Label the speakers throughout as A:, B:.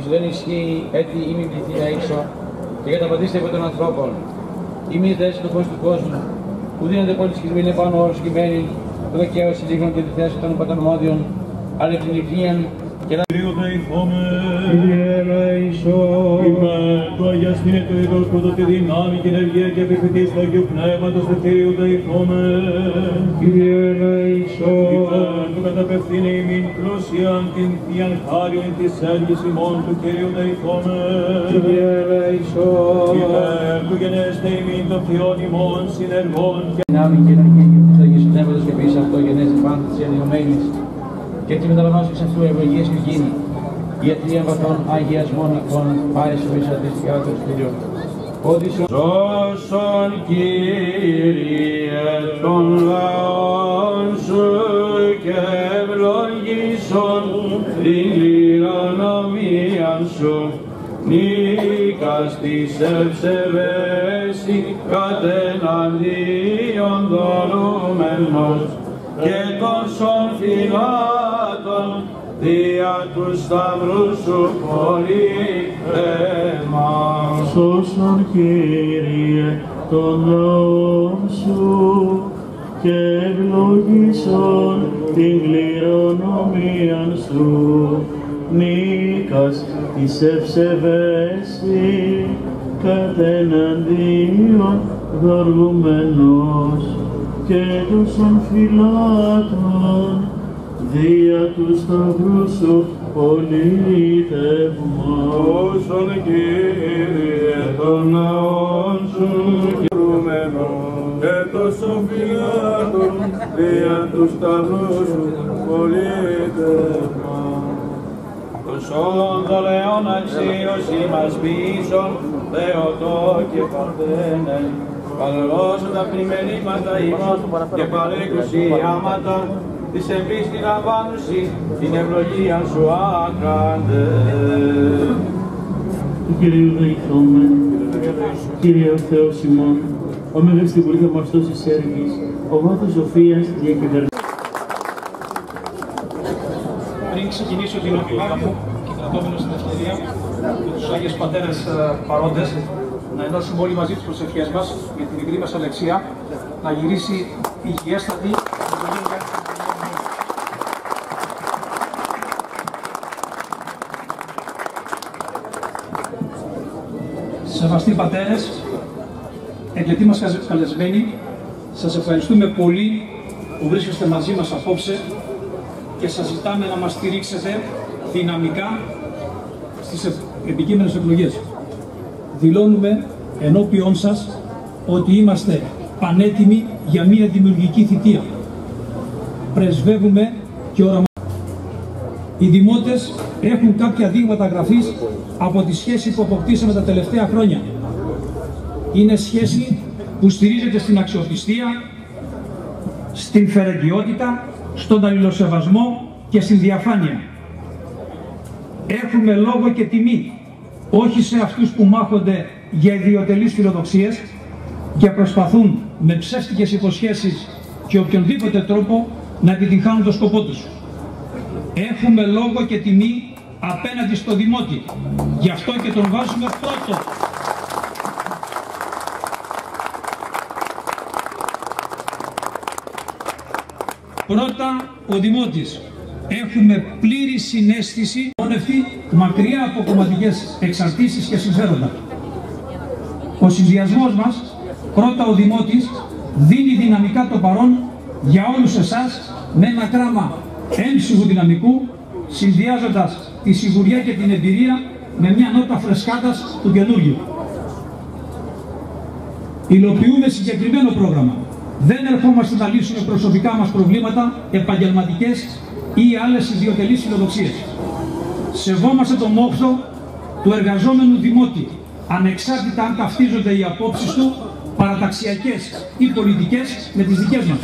A: Δεν ισχύει έτσι ή μην πληθεί να έξω και καταπατήστε από των ανθρώπων. Είμαι η θέση του φως του κόσμου, που δίνεται πολύ σχισμένη πάνω όρους κειμένη, το δικαίωση δείχνουν και τη θέση των παταρμόδιων, αλλά την ευθύνη και να
B: Κύριε ελέησον, του αγιαστήνε το είδος που τη δυνάμει και την ευγεία και επιφυτής του Αγίου Πνεύματος του Κυρίου δεηθώμε.
A: Κύριε ελέησον,
B: του καταπευθύνε ημίν πλούσιαν την θείαν χάριον της έργης ημών του Κυρίου δεηθώμε.
A: Κύριε ελέησον,
B: υπέρ του γενέστε ημίν των θειών ημών συνεργών και
A: δυνάμει και την αγία του Αγίου Πνεύματος και πίσω αυτό γενέστε πάντα της ενιωμένης και τη μεταλαμβάνωσης αυτού ευλογίας του γίνει. Για την έμβαθον αγιασμών εικόν πάρει σου πίσω της θεάτρος Κύριου. Σώσον Κύριε των λαών σου και ευλογήσον την κληρονομίαν σου. Νίκας της ευσεβέση κατεναντίον δωρούμενος και των σων φυλάτων δια του σταυρού σου πολύθεμα.
B: Σώσον Κύριε των λαών σου και ευλογήσον την κληρονομίαν σου. Νίκας της ευσεβέση κατεναντίον δοργουμένος και των φυλάτων δια του σταυρού σου πολύθεμα.
A: Σώσον Κύριε των λαών σου και των φυλάτων δια του σταυρού σου πολύθεμα. Τους όλων των λεών αξίωση μας πείσον, Θεοτό και Παρθένε, παρελώσον τα πλημελήματα ημών και παρέκρουση άματα, της εμπίστης λαμβάνουσι, την ευλογία σου άκαντε.
B: Του Κυρίου δεηθώμε, Κύριε ο Θεός ημών, ο μέγας στην πολύ θαυμαστός της έργης, ο βάθος σοφίας διακυβερνά.
C: Πριν ξεκινήσω την ομιλία μου και κρατώμενο στην ευκαιρία με τους Άγιους Πατέρες παρόντες, να ενώσουμε όλοι μαζί τις προσευχές μας για την μικρή μας Αλεξία να γυρίσει υγιέστατη. Σεβαστοί πατέρες, εκλετοί μας καλεσμένοι, σας ευχαριστούμε πολύ που βρίσκεστε μαζί μας απόψε και σας ζητάμε να μας στηρίξετε δυναμικά στις επικείμενες εκλογές. Δηλώνουμε ενώπιόν σας ότι είμαστε πανέτοιμοι για μια δημιουργική θητεία. Πρεσβεύουμε και οραματίζουμε. Οι δημότες έχουν κάποια δείγματα γραφής από τη σχέση που αποκτήσαμε τα τελευταία χρόνια. Είναι σχέση που στηρίζεται στην αξιοπιστία, στην φερεγγιότητα, στον αλληλοσεβασμό και στην διαφάνεια. Έχουμε λόγο και τιμή, όχι σε αυτούς που μάχονται για ιδιωτελείς φιλοδοξίες και προσπαθούν με ψεύτικες υποσχέσεις και οποιονδήποτε τρόπο να επιτυγχάνουν το σκοπό τους. Έχουμε λόγο και τιμή απέναντι στο Δημότη, γι' αυτό και τον βάζουμε πρώτο. Πρώτα, ο Δημότης. Έχουμε πλήρη συναίσθηση, μακριά από κομματικές εξαρτήσεις και συμφέροντα. Ο συνδυασμός μας, πρώτα ο Δημότης, δίνει δυναμικά το παρόν για όλους εσάς με ένα κράμα έμψυχου δυναμικού, συνδυάζοντας τη σιγουριά και την εμπειρία με μια νότα φρεσκάτας του καινούριου. Υλοποιούμε συγκεκριμένο πρόγραμμα. Δεν ερχόμαστε να λύσουμε προσωπικά μας προβλήματα, επαγγελματικές ή άλλες ιδιωτελείς φιλοδοξίες. Σεβόμαστε το μόχθο του εργαζόμενου Δημότη, ανεξάρτητα αν ταυτίζονται οι απόψεις του, παραταξιακές ή πολιτικές, με τις δικές μας.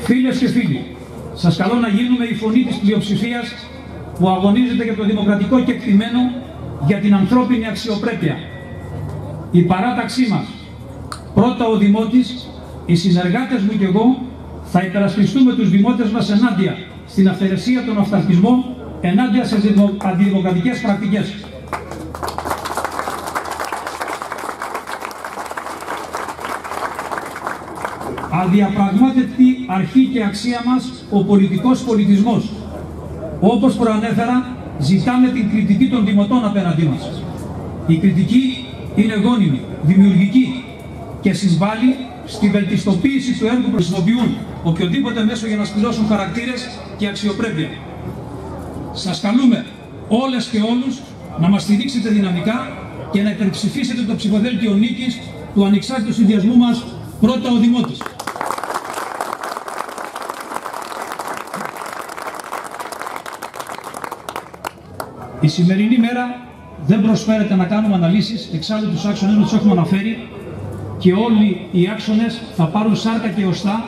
C: Φίλες και φίλοι, σας καλώ να γίνουμε η φωνή της πλειοψηφίας που αγωνίζεται για το δημοκρατικό κεκτημένο, για την ανθρώπινη αξιοπρέπεια. Η παράταξή μας, πρώτα ο Δημότης, οι συνεργάτες μου και εγώ, θα υπερασπιστούμε τους δημότες μας ενάντια στην αυθαιρεσία, τον αυταρχισμό, ενάντια σε αντιδημοκρατικές πρακτικές. Αδιαπραγμάτευτη αρχή και αξία μας ο πολιτικός πολιτισμός. Όπως προανέφερα, ζητάμε την κριτική των δημοτών απέναντί μας. Η κριτική είναι γόνιμη, δημιουργική και συμβάλλει στη βελτιστοποίηση του έργου που χρησιμοποιούν οποιοδήποτε μέσο για να σπηλώσουν χαρακτήρες και αξιοπρέπεια. Σας καλούμε όλες και όλους να μας στηρίξετε δυναμικά και να υπερψηφίσετε το ψηφοδέλτιο νίκης του ανεξάρτητου συνδυασμού μας, πρώτα ο Δημότης. Η σημερινή μέρα δεν προσφέρεται να κάνουμε αναλύσεις, εξάλλου τους άξονες τους έχουμε αναφέρει και όλοι οι άξονες θα πάρουν σάρκα και οστά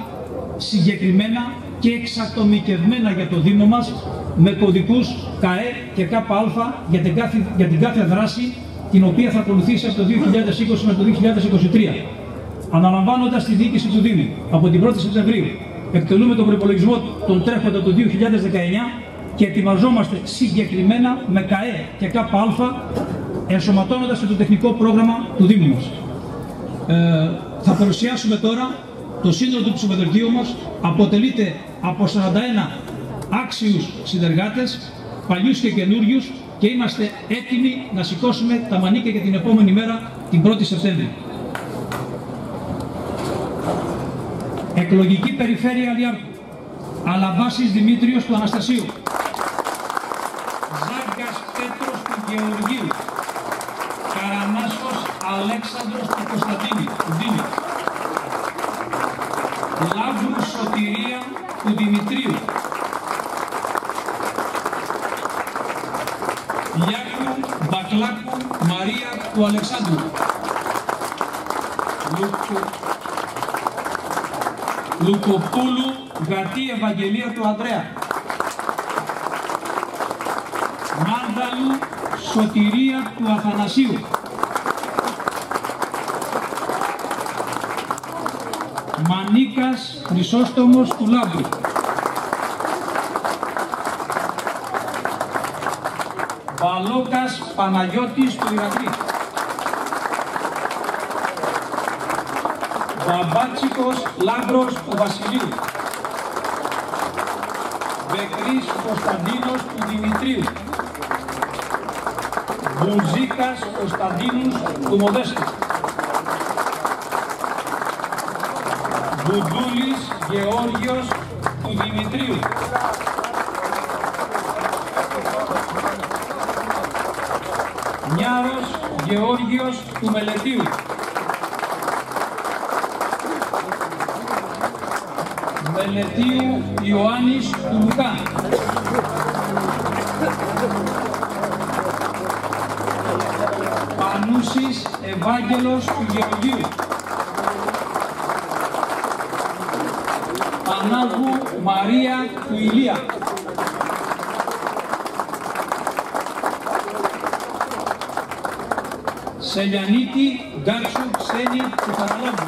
C: συγκεκριμένα και εξατομικευμένα για το Δήμο μας με κωδικούς ΚΑΕ και ΚΑΠΑ για την κάθε δράση την οποία θα ακολουθήσει από το 2020 με το 2023. Αναλαμβάνοντας τη διοίκηση του Δήμου από την 1η Σεπτεμβρίου, εκτελούμε τον προϋπολογισμό τον τρέχοντα το 2019 και ετοιμαζόμαστε συγκεκριμένα με ΚΑΕ και ΚΑΠΑ, ενσωματώνοντας και το τεχνικό πρόγραμμα του Δήμου μας. Θα παρουσιάσουμε τώρα το σύνολο του ψηφοδελτίου μας. Αποτελείται από 41 άξιους συνεργάτες, παλιούς και καινούριους, και είμαστε έτοιμοι να σηκώσουμε τα μανίκια για την επόμενη μέρα, την 1η Σεπτέμβρη. Εκλογική περιφέρεια Αλιάρτου. Αλαμπάσης Δημήτριος του Αναστασίου. Ζάγκας Πέτρος του Γεωργίου. Καρανάσχος Αλέξανδρος του Κωνσταντίνη, του Δήμη. Λάβρου Σωτηρία του Δημητρίου. Λιάκου Μπακλάκου Μαρία του Αλεξάνδρου. Λουκοπούλου Γατή Ευαγγελία του Ανδρέα. Μάνταλου Σωτηρία του Αθανασίου. Μανίκας Χρυσόστομος του Λάμπρου. Βαλόκας Παναγιώτης του Ηρακλή. Μπαμπάτσικος Λάμπρος του Βασιλείου. Μπεκρής Κωνσταντίνος του Δημητρίου. Μπουζίκας Κωνσταντίνους του Μοδέστου. Μπουντούλης Γεώργιος του Δημητρίου. Νιάρος Γεώργιος του Μελετίου. Μελετίου Ιωάννης του Λουκά. Πανούσης Ευάγγελος του Γεωργίου. Πανάγου Μαρία του Ηλία. Σελιανίτη Γκάτσου Ξένη του Χαραλάμπου.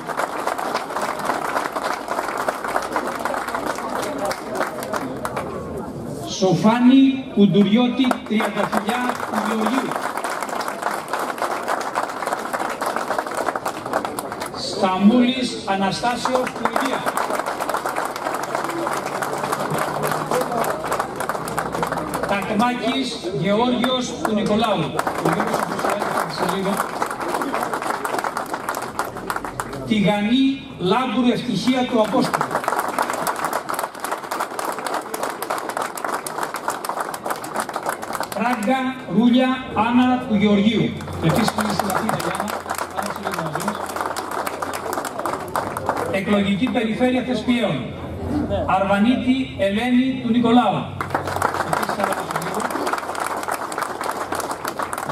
C: Σοφάνη Κουντουριώτη Τριανταφυλιά του Γεωργίου. Σταμούλης Αναστάσιος του Ηλία. Τακμάκης Γεώργιος του Νικολάου. Τηγανή Λάμπρου Ευτυχία του Απόστολου. Φράγκα Ρούλια Άννα του Γεωργίου. Επίσης είναι στην Αθήνα η Άννα, Άννα σε λίγο μαζί μας. Εκλογική Περιφέρεια Θεσπιαίων. Αρβανίτη Ελένη του Νικολάου.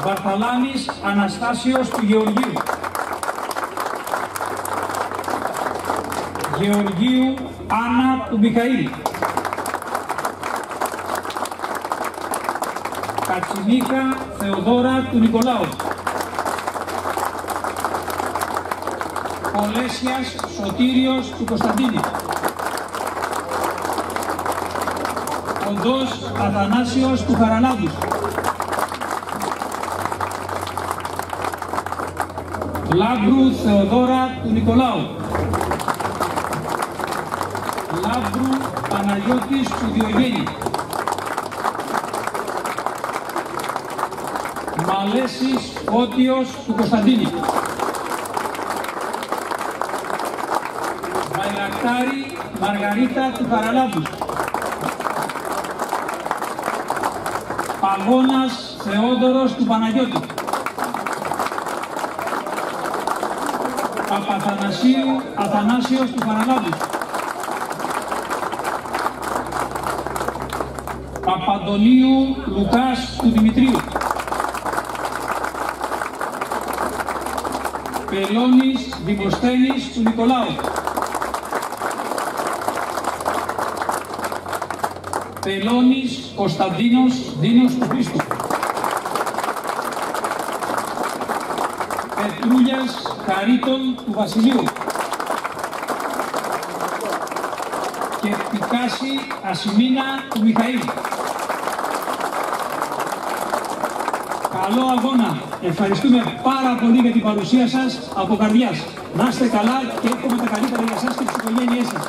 C: Βαρθαλάνης Αναστάσιος του Γεωργίου. Γεωργίου Άννα του Μιχαήλ. Κατσιμίχα Θεοδόρα του Νικολάου. Πολέσιας Σωτήριος του Κωνσταντίνη. Κοντός Αθανάσιος του Χαραλάβους. Λάμπρου Θεοδόρα του Νικολάου. Λάμπρου Παναγιώτης του Διογέννη. Μαλέσης Φώτιος του Κωνσταντίνη. Βαϊρακτάρη Μαργαρίτα του Χαραλάβους. Παγώνας Θεόδωρος του Παναγιώτη. Παπαθανασίου Αθανάσιος του Χαραλάβους. Παπαντονίου Λουκάς του Δημητρίου. Πελώνης Δημοσθένης του Νικολάου. Πελώνης Κωνσταντίνος Δίνος του Χρήστου. Πετρούλιας Χαρίτων του Βασιλείου. Και Πικάση Ασημίνα του Μιχαήλ. Καλό αγώνα. Ευχαριστούμε πάρα πολύ για την παρουσία σας από καρδιάς. Να είστε καλά και εύχομαι τα καλύτερα για εσάς και τις οικογένειές σας.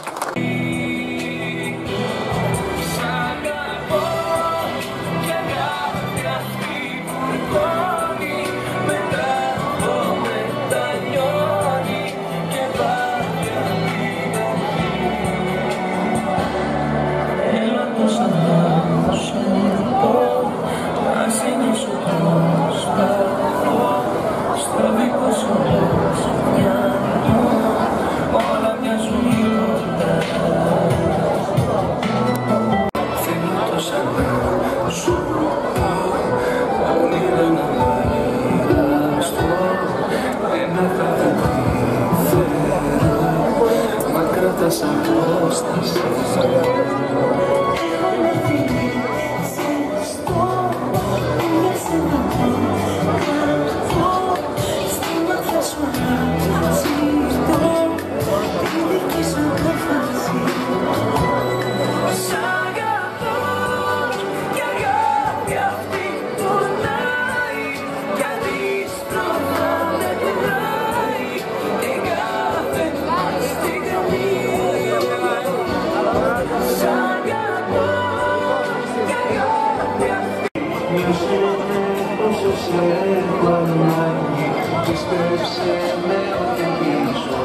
D: Πίστεψε με και πίσω,